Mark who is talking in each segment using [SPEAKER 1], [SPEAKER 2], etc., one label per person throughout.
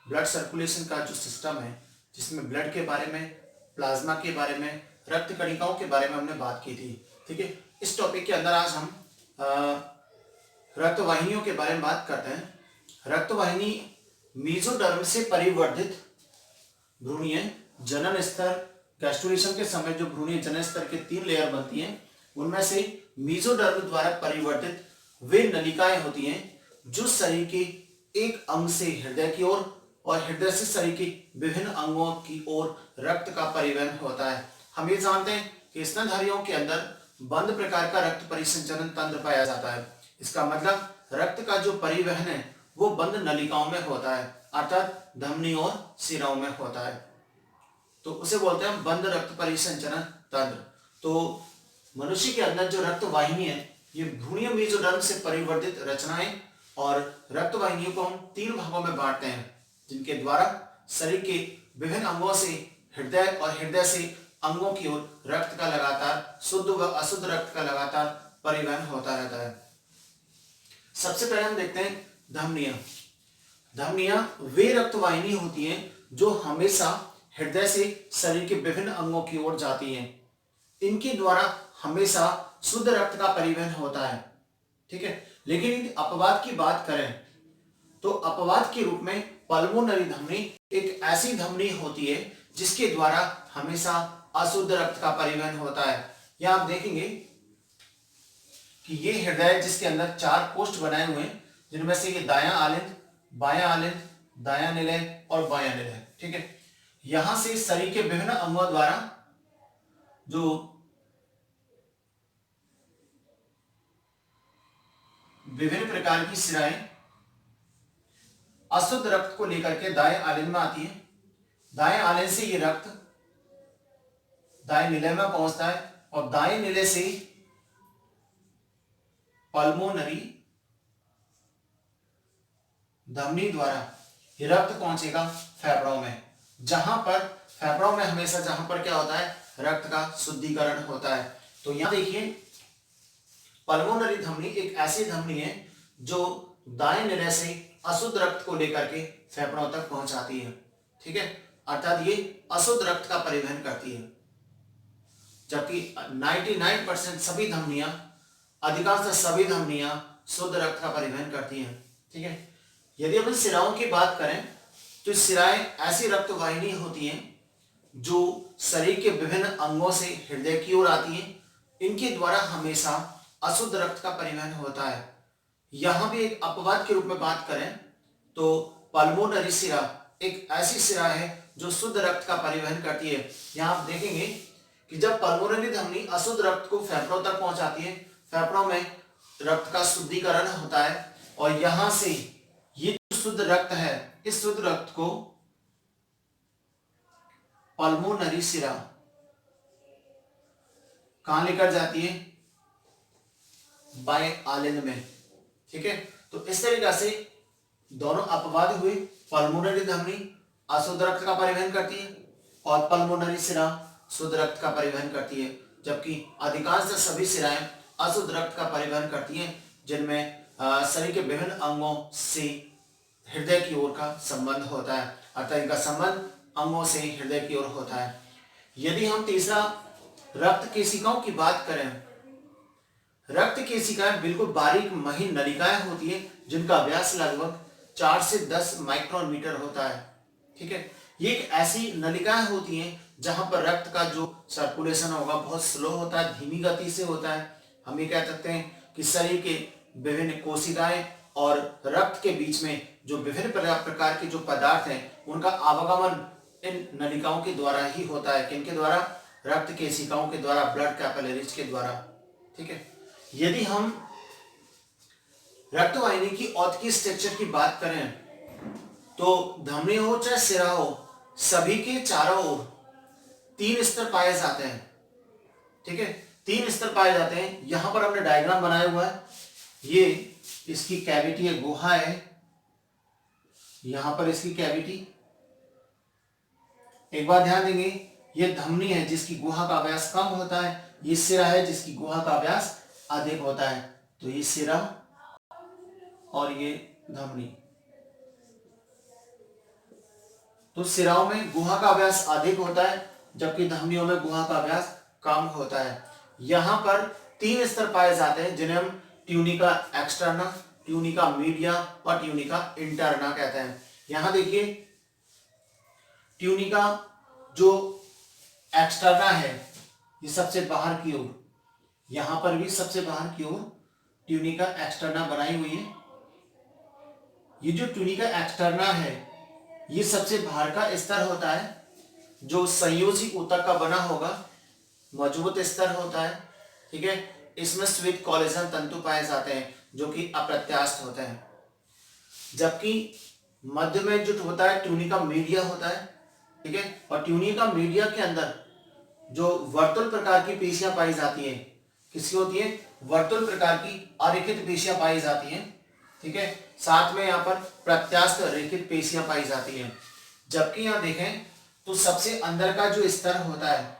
[SPEAKER 1] Blood circulation का जो system है, जिसमें ब्लड के बारे में, प्लाज्मा के बारे में, रक्त कणिकाओं के बारे में हमने बात की थी। ठीक है, इस टॉपिक के अंदर आज हम रक्त वाहिनियों के बारे में बात करते हैं। रक्त वाहिनी मेसोडर्म से परिवर्धित भ्रूणीय जनन स्तर, गैस्ट्रुलेशन के समय जो भ्रूणीय जनन स्तर के 3 लेयर बनती हैं, उनमें से मेसोडर्म द्वारा परिवर्तित वे नलिकाएं होती हैं जो शरीर के एक अंग से हृदय की ओर और हृदय से शरीर के विभिन्न अंगों की ओर रक्त का परिवहन होता है। हम ये जानते हैं कि स्तनधारियों के अंदर बंद प्रकार का रक्त परिसंचरण तंत्र पाया जाता है। इसका मतलब रक्त का जो परिवहन है वो बंद नलिकाओं में होता है, अर्थात धमनी और शिराओं में होता है, तो उसे बोलते हैं बंद रक्त परिसंचरण तंत्र। तो मनुष्य के अंदर जो रक्त वाहिनी है ये भ्रूणीय मेसोडर्म से परिवर्तित रचनाएं और रक्त वाहिनियों को हम 3 भागों में बांटते हैं, जिनके द्वारा शरीर के विभिन्न अंगों से हृदय और हृदय से अंगों की ओर रक्त का लगातार शुद्ध व अशुद्ध रक्त का लगातार परिवहन होता रहता है। सबसे पहले हम देखते हैं धमनियां। धमनियां वे रक्त वाहिनी होती हैं जो हमेशा हृदय से शरीर के विभिन्न अंगों की ओर जाती हैं। इनके द्वारा हमेशा शुद्ध रक्त का परिवहन होता है। ठीक है, लेकिन यदि अपवाद की बात करें तो अपवाद के रूप में पल्मोनरी धमनी एक ऐसी धमनी होती है जिसके द्वारा हमेशा अशुद्ध रक्त का परिवहन होता है। यहां आप देखेंगे कि ये हृदय जिसके अंदर 4 कोष्ठ बनाए हुए हैं, जिनमें से ये दायां आलिंद, बायां आलिंद, दायां निलय और बायां निलय। ठीक है, यहां से शरीर के विभिन्न अंगों द्वारा जो विभिन्न प्रकार की शिराएं अशुद्ध रक्त को लेकर के दाएं आलिंद में आती है। दाएं आलिंद से ये रक्त दाएं निलय में पहुंचता है और दाएं निलय से पल्मोनरी धमनी द्वारा ये रक्त पहुंचेगा फेफड़ों में, जहां पर फेफड़ों में हमेशा जहां पर क्या होता है, रक्त का शुद्धिकरण होता है। तो यहां देखिए पल्मोनरी धमनी एक ऐसी धमनी है जो दाएं निलय से अशुद्ध रक्त को लेकर के फेफड़ों तक पहुंचाती है। ठीक है, अर्थात ये अशुद्ध रक्त का परिवहन करती है, जबकि 99% सभी धमनियां, अधिकांश सभी धमनियां शुद्ध रक्त का परिवहन करती हैं। ठीक है, यदि अपन शिराओं की बात करें तो शिराएं ऐसी रक्त वाहिनी होती हैं जो शरीर के विभिन्न अंगों से हृदय की ओर आती हैं। इनके द्वारा हमेशा अशुद्ध रक्त का परिवहन होता है। यहां भी एक अपवाद के रूप में बात करें तो पल्मोनरी शिरा एक ऐसी शिरा है जो शुद्ध रक्त का परिवहन करती है। यहां आप देखेंगे कि जब पल्मोनरी धमनी अशुद्ध रक्त को फेफड़ों तक पहुंचाती है, फेफड़ों में रक्त का शुद्धिकरण होता है और यहां से ये जो शुद्ध रक्त है, इस शुद्ध रक्त को पल्मोनरी शिरा कहां लेकर जाती है, बाएं आलिंद में। ठीक है, तो इस तरीके से दोनों अपवाद हुए, पल्मोनरी धमनी अशुद्ध रक्त का परिवहन करती है और पल्मोनरी शिरा शुद्ध रक्त का परिवहन करती है, जबकि अधिकांश सभी शिराएं अशुद्ध रक्त का परिवहन करती हैं, जिनमें शरीर के विभिन्न अंगों से हृदय की ओर का संबंध होता है, अर्थात इनका संबंध अंगों से हृदय की ओर होता है। यदि हम तीसरा रक्त केशिकाओं की बात करें, रक्त केशिकाएं बिल्कुल बारीक महीन नलिकाएं होती हैं जिनका व्यास लगभग 4 से 10 माइक्रोमीटर होता है। ठीक है, ये एक ऐसी नलिकाएं होती हैं जहां पर रक्त का जो सर्कुलेशन होगा बहुत स्लो होता है, धीमी गति से होता है। हम ये कह सकते हैं कि शरीर के विभिन्न कोशिकाएं और रक्त के बीच में जो विभिन्न प्रकार के जो पदार्थ हैं उनका आवागमन इन नलिकाओं के द्वारा ही होता है। किनके द्वारा? रक्त केशिकाओं के द्वारा, ब्लड कैपिलरीज के द्वारा। ठीक है, यदि हम रक्त वाहिनी की औतकी स्ट्रक्चर की बात करें तो धमनी हो चाहे सिरा हो, सभी के चारों ओर 3 स्तर पाए जाते हैं। ठीक है, 3 स्तर पाए जाते हैं। यहां पर हमने डायग्राम बनाया हुआ है, ये इसकी कैविटी है, गुहा है, यहां पर इसकी कैविटी। एक बार ध्यान देंगे, ये धमनी है जिसकी गुहा का व्यास कम होता है, ये सिरा है जिसकी गुहा का व्यास अधिक होता है। तो ये सिरा और ये धमनी। तो सिराओं में गुहा का व्यास अधिक होता है जबकि धमनियों में गुहा का व्यास कम होता है। यहाँ पर 3 स्तर पाए जाते हैं जिन्हें हम ट्यूनिका एक्सटर्ना, ट्यूनिका मीडिया और ट्यूनिका इंटरना कहते हैं। यहां देखिए ट्यूनिका जो एक्सटर्ना है ये सबसे बाहर की ओर, यहां पर भी सबसे बाहर की ओर ट्यूनिका एक्सटर्ना बनाई हुई है। ये जो ट्यूनिका एक्सटर्ना है ये सबसे बाहर का स्तर होता है जो संयोजी ऊतक का बना होगा, मजबूत स्तर होता है। ठीक है, इसमें श्वेत कोलेजन तंतु पाए जाते हैं जो कि अप्रत्यास्थ होते हैं। जबकि मध्य में जो होता है ट्यूनिका मीडिया होता है। ठीक है, और ट्यूनिका मीडिया के अंदर जो वर्तुल प्रकार की पेशियां पाई जाती हैं, किसकी होती है? वर्तुल प्रकार की अरेखित पेशियां पाई जाती हैं। ठीक है, साथ में यहाँ पर प्रत्यास्थ रेखित पेशियां पाई जाती हैं। जबकि यहाँ देखें तो सबसे अंदर का जो स्तर होता है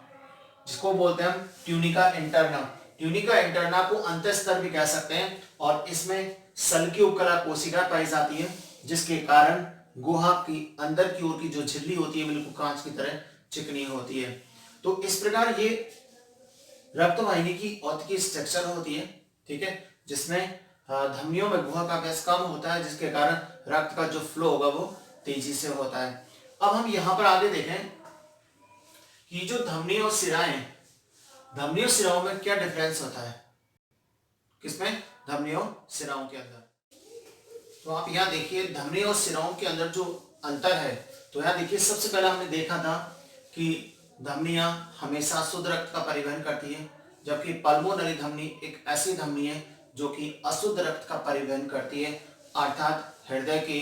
[SPEAKER 1] जिसको बोलते हैं हम ट्यूनिका इंटरना, ट्यूनिका इंटरना को अंत स्तर भी कह सकते हैं, और इसमें सल्की उपकला कोशिका पाई जाती है जिसके कारण गुहा की अंदर की ओर की जो झिल्ली होती है बिल्कुल कांच की तरह चिकनी होती है। तो इस प्रकार ये रक्तवाहिनी की औतकी स्ट्रक्चर होती है। ठीक है, जिसमें धमनियों में गुहा का व्यास कम होता है जिसके कारण रक्त का जो फ्लो होगा वो तेजी से होता है। अब हम यहां पर आगे देखें कि जो धमनी और सिराएं, धमनी और सिराओं में क्या डिफरेंस होता है? किसमें? धमनी और सिराओं के अंदर। तो आप यहाँ देखिए धमनी और सिराओं के अंदर जो अंतर है, तो यहाँ देखिए सबसे पहले हमने देखा था कि धमनियां हमेशा शुद्ध रक्त का परिवहन करती है जबकि पल्मोनरी धमनी एक ऐसी धमनी है जो कि अशुद्ध रक्त का परिवहन करती है, अर्थात हृदय के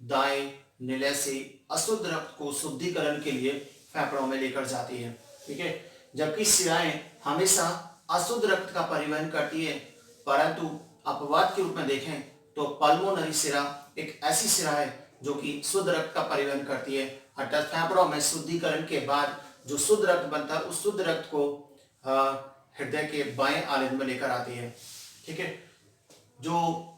[SPEAKER 1] दाएं निलय से अशुद्ध रक्त को शुद्धिकरण के लिए फेफड़ों में लेकर जाती है। ठीक है, जबकि सिराएं हमेशा अशुद्ध रक्त का परिवहन करती है, परंतु अपवाद के रूप में देखें तो पल्मोनरी सिरा एक ऐसी सिरा है जो कि शुद्ध रक्त का परिवहन करती है, अर्थात फेफड़ों में शुद्धिकरण के बाद जो शुद्ध रक्त बनता है उस शुद्ध रक्त को हृदय के बाएं आलिंद में लेकर आती है। ठीक है, जो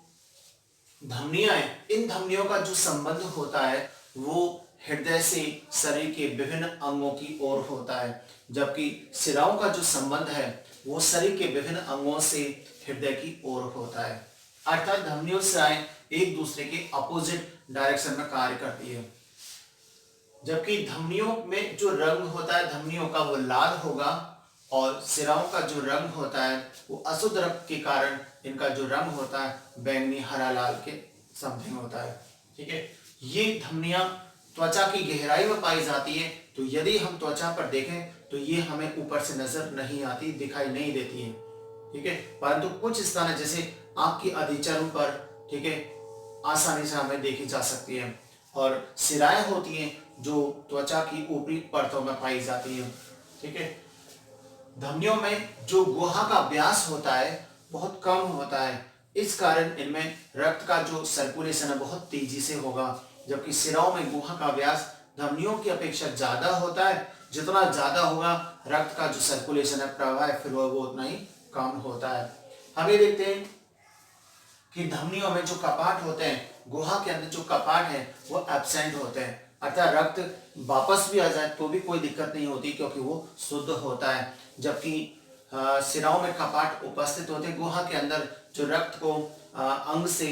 [SPEAKER 1] धमनियां हैं, इन धमनियों का जो संबंध होता है वो हृदय से शरीर के विभिन्न अंगों की ओर होता है, जबकि सिराओं का जो संबंध है वो शरीर के विभिन्न अंगों से हृदय की ओर होता है। अर्थात धमनी और सिराएं एक दूसरे के अपोजिट डायरेक्शन में कार्य करती है। जबकि धमनियों में जो रंग होता है धमनियों का वो लाल होगा और सिराओं का जो रंग होता है वो अशुद्ध रक्त के कारण इनका जो रंग होता है बैंगनी हरा लाल के समथिंग होता है। ठीक है, ये धमनियां त्वचा की गहराई में पाई जाती है, तो यदि हम त्वचा पर देखें तो ये हमें ऊपर से नजर नहीं आती, दिखाई नहीं देती है। ठीक है, परंतु कुछ स्थान जैसे आंख की अधिचरण पर, ठीक है, आसानी से हमें देखी जा सकती है। और सिराएं होती हैं जो त्वचा की ऊपरी परतों में पाई जाती है। ठीक है, धमनियों में जो गुहा का व्यास होता है बहुत कम होता है, इस कारण इनमें रक्त का जो सर्कुलेशन है बहुत तेजी से होगा, जबकि सिराओं में गुहा का व्यास धमनियों की अपेक्षा ज्यादा होता है। जितना ज्यादा होगा रक्त का जो सर्कुलेशन है, प्रवाह है, फिर वो उतना ही कम होता है। हम ये देखते हैं कि धमनियों में जो कपाट होते हैं, गुहा के अंदर जो कपाट है वो एब्सेंट होते हैं, अर्थात रक्त वापस भी आ जाए तो भी कोई दिक्कत नहीं होती क्योंकि वो शुद्ध होता है। जबकि सिराओं में कपाट उपस्थित होते हैं गुहा के अंदर, जो रक्त को अंग से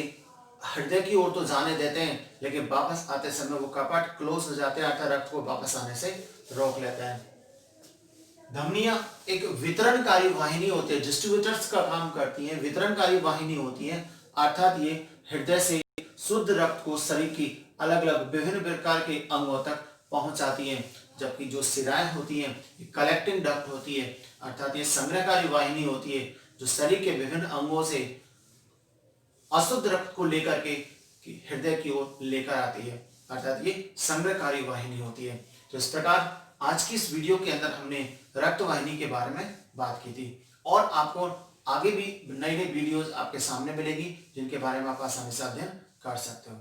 [SPEAKER 1] हृदय की ओर तो जाने देते हैं लेकिन वापस आते समय वो कपाट क्लोज हो जाते हैं, अर्थात रक्त को वापस आने से रोक लेते हैं। धमनियां एक वितरणकारी वाहिनी होती है, डिस्ट्रीब्यूटर्स का काम करती हैं, वितरणकारी वाहिनी होती है, अर्थात ये हृदय से शुद्ध रक्त को शरीर की अलग अलग विभिन्न प्रकार के अंगों तक पहुंचाती हैं। जबकि जो सिराएं होती हैं ये कलेक्टिंग डक्ट होती है, अर्थात ये संग्रहकारी वाहिनी होती है जो शरीर के विभिन्न अंगों से अशुद्ध रक्त को लेकर के हृदय की ओर लेकर आती है, अर्थात ये संग्रहकारी वाहिनी होती है। तो इस प्रकार आज की इस वीडियो के अंदर हमने रक्त वाहिनी के बारे में बात की थी, और आपको आगे भी नई नई वीडियोस आपके सामने मिलेगी जिनके बारे में आप आसानी से अध्ययन कर सकते हो।